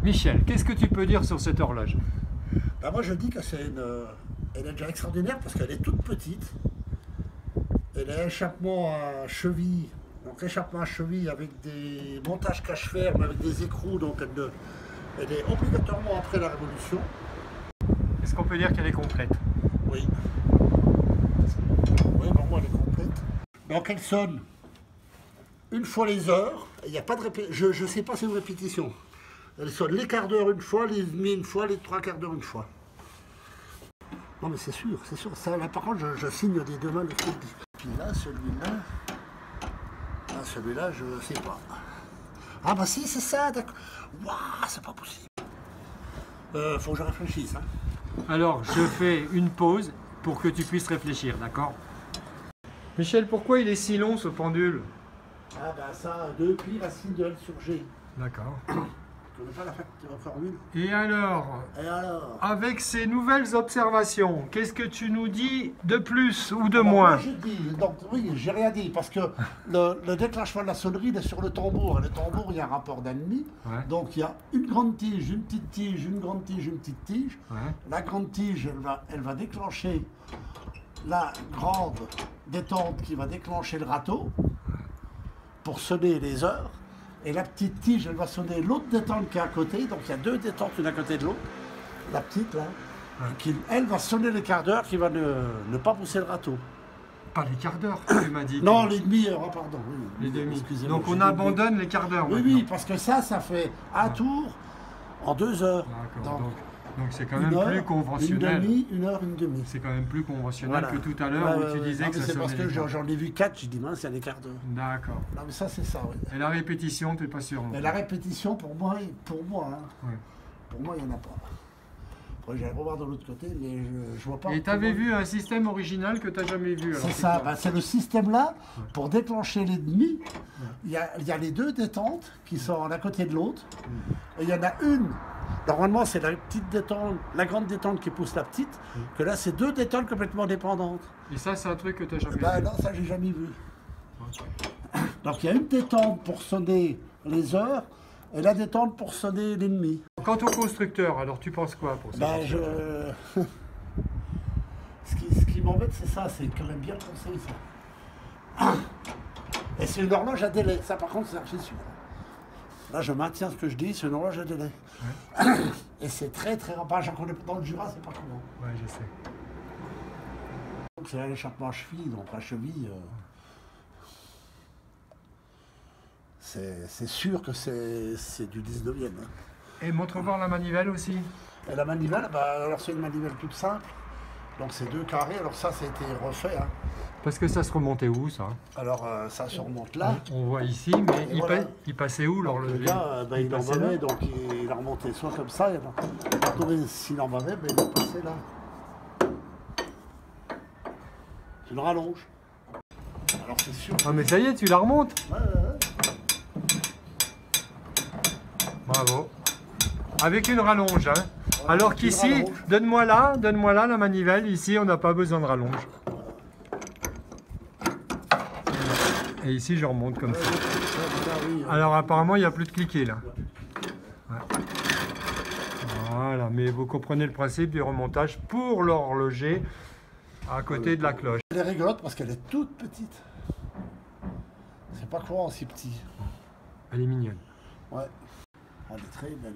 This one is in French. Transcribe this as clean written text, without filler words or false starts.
Michel, qu'est-ce que tu peux dire sur cette horloge? Ben moi je dis que c'est elle est déjà extraordinaire parce qu'elle est toute petite. Elle a échappement à cheville, donc échappement à cheville avec des montages cache-fer, mais avec des écrous, donc elle est obligatoirement après la Révolution. Est-ce qu'on peut dire qu'elle est complète? Oui. Oui, pour moi elle est complète. Donc elle sonne une fois les heures, il n'y a pas de répétition, je ne sais pas si c'est une répétition. Elle sonne les quarts d'heure une fois, les demi une fois, les trois quarts d'heure une fois. Non mais c'est sûr, ça, là par contre je signe des deux mains le truc. Puis là, celui-là, je ne sais pas. Ah bah si, c'est ça, d'accord. Waouh, c'est pas possible. Faut que je réfléchisse. Hein. Alors, je fais une pause pour que tu puisses réfléchir, d'accord? Michel, pourquoi il est si long ce pendule? Ah bah ça, depuis la signe de L sur G. D'accord. Je connais pas la formule. Et alors, avec ces nouvelles observations, qu'est-ce que tu nous dis de plus ou de moins? Moi, je dis, donc oui, j'ai rien dit, parce que le déclenchement de la sonnerie il est sur le tambour. Et le tambour, il y a un rapport d'ennemi. Ouais. Donc il y a une grande tige, une petite tige, une grande tige, une petite tige. Ouais. La grande tige, elle va déclencher la grande détente qui va déclencher le râteau pour sonner les heures. Et la petite tige, elle va sonner l'autre détente qui est à côté. Donc il y a deux détentes une à côté de l'autre. La petite là, qui, elle va sonner les quarts d'heure qui va ne pas pousser le râteau. Pas les quarts d'heure, tu m'as dit. Non, les demi-heures, oh, pardon. Oui, les demi. Excusez-moi. Donc on abandonne les quarts d'heure. Oui, oui, parce que ça fait un tour en 2 heures. D'accord. Donc c'est quand même plus conventionnel. Une heure, une demi. C'est quand même plus conventionnel que tout à l'heure où tu disais que ça c'est parce sonnait. que j'en ai vu 4, j'ai dit mince, c'est les quarts d'heure. D'accord. Non, mais ça, c'est ça, oui. Et la répétition, tu n'es pas sûr? Mais la répétition, pour moi, hein, Ouais. pour moi, il n'y en a pas. Après, j'allais revoir de l'autre côté, mais je vois pas. Et tu avais vu un système original que tu n'as jamais vu? C'est ça, c'est le système là, pour déclencher les demi, il y a les deux détentes qui sont l'un à côté de l'autre, et il y en a une. Normalement, c'est la petite détente, la grande détente qui pousse la petite, que là, c'est deux détentes complètement dépendantes. Et ça, c'est un truc que tu n'as jamais vu? Non, ça, j'ai jamais vu. Donc, il y a une détente pour sonner les heures, et la détente pour sonner l'ennemi. Quant au constructeur, alors tu penses quoi pour ça? Ce qui m'embête, c'est ça, c'est quand même bien pensé, ça. Et c'est une horloge à délai, ça par contre, c'est sûr. Là, je maintiens ce que je dis, c'est une horloge à délai. Ouais. Et c'est très très rare. J'en connais dans le Jura, c'est pas courant. Ouais, je sais. Donc c'est l'échappement à cheville, donc la cheville, c'est sûr que c'est du 19e. Hein. Et montre voir la manivelle aussi. Et la manivelle, alors c'est une manivelle toute simple. Donc c'est deux carrés, alors ça a été refait. Hein. Parce que ça se remontait où, ça? Alors ça se remonte là. On voit ici, mais il passait où l'horloger? Le gars, il en bavait, donc il a remonté soit comme ça, s'il en bavait, il est passé là. C'est une rallonge. Alors c'est sûr. Ah mais ça y est, tu la remontes? Ouais. Bravo. Avec une rallonge, hein. Ouais, alors qu'ici, donne-moi là la manivelle. Ici, on n'a pas besoin de rallonge. Et ici, je remonte comme ça. Alors apparemment, il n'y a plus de cliquet là. Ouais. Voilà, mais vous comprenez le principe du remontage pour l'horloger à côté de la cloche. Elle est rigolote parce qu'elle est toute petite. C'est pas courant si petit. Elle est mignonne. Ouais. Elle est très belle.